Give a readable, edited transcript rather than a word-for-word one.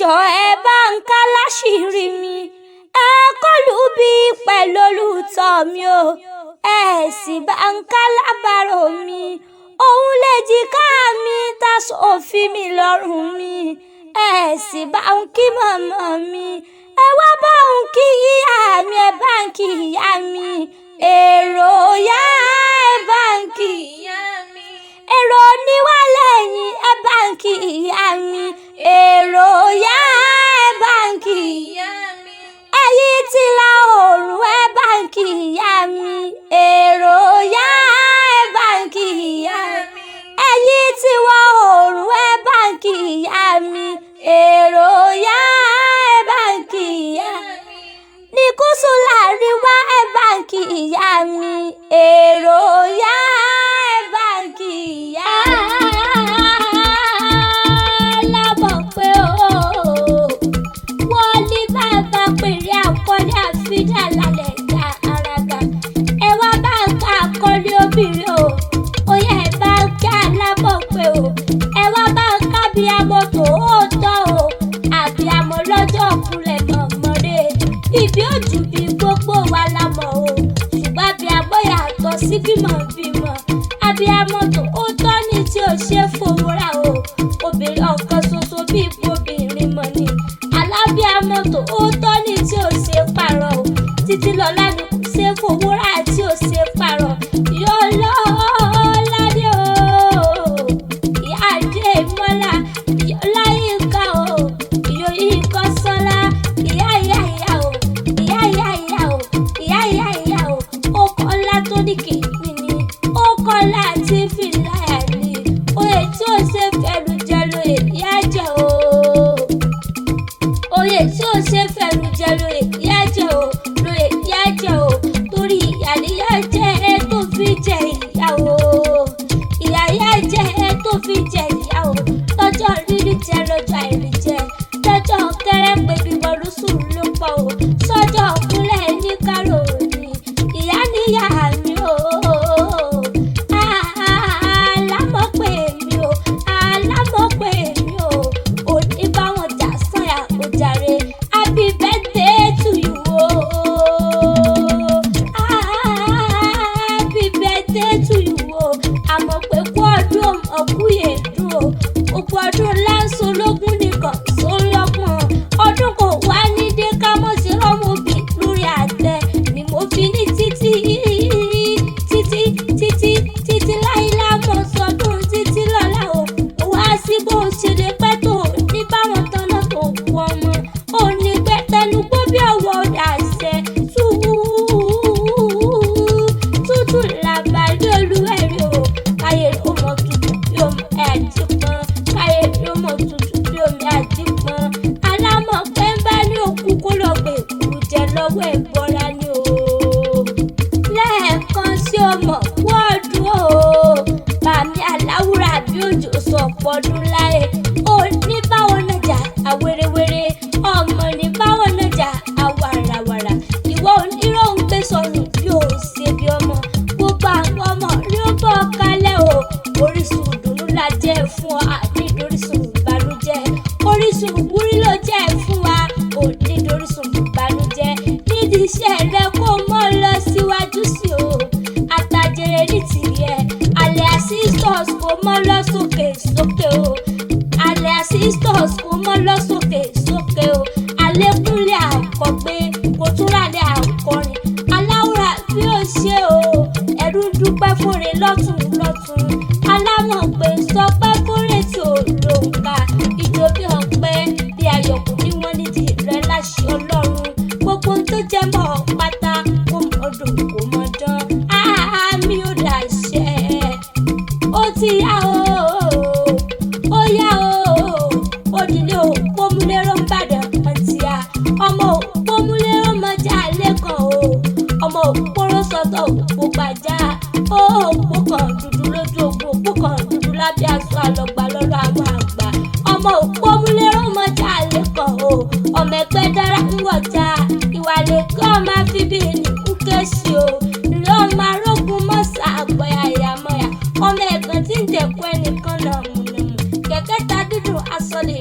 jọ ẹ bá ń ká láṣìírí mi, ẹ kọlù bí pẹ̀lú olùtọ́ mi o, ẹ sì bá ń ká lábàárò mi, òun lè jìká mi táṣọ òfin mi lọ́rùn mi, ẹ sì bá ń kí màmá mi, ẹ wá bá ń kí ìyá mi, ẹ bá ń kí ìyá mi, èrò yá ẹ bá ń kí ìyá mi, èrò níwá lẹ́yìn ẹ bá ń kí ìyá mi, èrò yá ẹ bá ń kí ìyá mi, ẹ̀yin tí la oòrùn ẹ bá ń kí ìyá mi, èrò yá ẹ bá ń kí ìyá mi, ẹ̀yin tí wọ̀ oòrùn ẹ bá ń kí ìyá mi, èrò yá ẹ bá ń kí ìyá mi, ní gúúsù láríwá ẹ bá ń kí ìyá mi, èrò yá ẹ bá ń kí ìyá mi. Lábọ̀ pé wọ́n ní bàbá pèrè àkọlé àfíjà lálẹ́ ìjà àràgà, ẹ wá bá ń ká àkọlé obìnrin o, ó yẹ ẹ bá ń ká lábọ̀ pé ẹ wá bá ń ká bí amọ̀ tòótọ́ o, àbí amọ̀ lọ́jọ́ kúnlẹ̀ mọ̀mọ́dé, ibi ojú bí gbogbo wa la mọ̀ o, ṣùgbọ́n bí amọ̀ yàtọ̀ sí bímọ, àbí amọ̀ tòótọ́ ní tí ò ṣe fowó rà o, obìnrin ọ̀kan ṣoṣo bí obìnrin mọ̀ ni, alábíàmọ̀ tòótọ́ ní tí ò ṣe pààrọ̀ o, títí lọ́lá ni kò ṣe fowó rà tí ò ṣe pààrọ̀, yóò lọ́ládé o, ìyá àdé mọ́lá, ìyọ́lá yìí ká o, ìyóyí kọ́ sọ́lá, ìyá o, ìyá o, ó kọ́ ńlá tó ní kìíní ni, ó kọ́ ńlá tí fìlà ẹ̀ ní, oyè tí ó ṣe fẹ́nu jẹ lóye ìyá jẹ o, oyè tí ó ṣe fẹ́nu jẹ lóye ìyá jẹ o, lóye ìyá jẹ o, torí ìyá níyà jẹ ẹ tó fi jẹ ìyá o, ìyá jẹ ẹ tó fi jẹ ìyá o, lọ́jọ́ rírí jẹ lọ́jọ́ àìrí jẹ, lọ́jọ́ kẹrẹ́ pé bíbọn ló sùn ló pọ̀ o, sọ́jọ́ kúnlẹ̀ ní kárò ní ìyá níyà mi o, alámọ̀ pé mi o, òní bá wọn jà sànyà ó jàre, happy birthday to you o, happy birthday to you o, àmọ́ pé kú ọdún ọkú yèédú o, òkú ọdún láǹṣó lógún nìkan sólọ́gbọ̀n, ọdún kò wá ní dé ká mọ̀ sí ọmọbì lórí àtẹ, ni mo fi ní títí láìlá mọ̀ sọdún títí lọ́la o, ó wá sí bó ṣe lè pẹ́ tó ní báwọn tọ́nà tó kú ọmọ, ò ní pẹ́ tẹnu gbó bí ọwọ́ dàṣẹ, tútù làbàlẹ́ olúwẹ̀rí o, káyé ló mọ̀ tútù bí omi àjípọn, káyé ló mọ̀ tútù bí omi àjípọn, alámọ̀ pé ń bá ní òkú kó lọ gbé ìkú jẹ lọ́wọ́ ìbọra ni o, lẹ́ẹ̀kan sí ọmọ wọ́ọ̀dù o, bàmí aláwùrà bí òjò sọ pọ̀dún láyé, ó ní báwọn nájà àwèrèwèrè, ọmọ ní báwọn nájà àwàràwàrà, ìwọ onírò ń gbé sọnù bí ó ṣe bí ọmọ, gbogbo àwọn ọmọ rí ó bọ̀ kalẹ̀ o, orísun ìdùnnú la jẹ́ fún wa, nítorísun ìbànújẹ́, orísun ìwúrí ló jẹ́ fún wa, ò nítorísun ìbànújẹ́, nídìí iṣẹ́ rẹ kó mọ́ lọ síwájú sí o, àtàjèrè ní tìrẹ, alẹ́ assistors kó mọ́ lọ sókè o, alẹ́ assistors kó mọ́ lọ sókè o, alẹ́kúnlé àkọ́gbé kò tún rálẹ̀ àkọrin, aláwùrà bí ó ṣe o, ẹ̀rù dúpẹ́ fúnre lọ́tún, alámọ̀ pé sọ pé fúnre tí ò lóǹkà, ìjọ bí ọpẹ́ bí ayọ̀kù ní wọ́n ní ti rẹ láṣẹ Ọlọ́run, gbogbo tó jẹ́ mọ́ pátá kó mọ́ dùn kó mọ́ dán, àmì ò dàṣẹ, ó ti yá o, ó yá o, òdìlé òpómúlérò ń bàdàn kan ti yá, ọmọ òpómúlérò mọ́jà lẹ́kàn o, ọmọ òpóró sọ́tọ̀ òpó gbàjá, òpó kan dúdú lójú ogun, òpó kan dúdú lábẹ́ aṣọ àlọ́gbà lọ́rọ̀ àwọn àgbà, ọmọ òpómúlérò mọ́jà lẹ́kàn o, ọmọ ẹgbẹ́ dára ń wọ̀jà, ìwà lẹ́kàn máa fi bí ní kúkẹ́sì o, ìlú ọmọ arógun mọ́sà àgbọ̀yà, ọmọ ẹ̀gbọ́n tí ń dẹ̀kọ́ ẹnìkan nàmùnàmù, kẹ̀kẹ́ ta dídùn aṣọ lè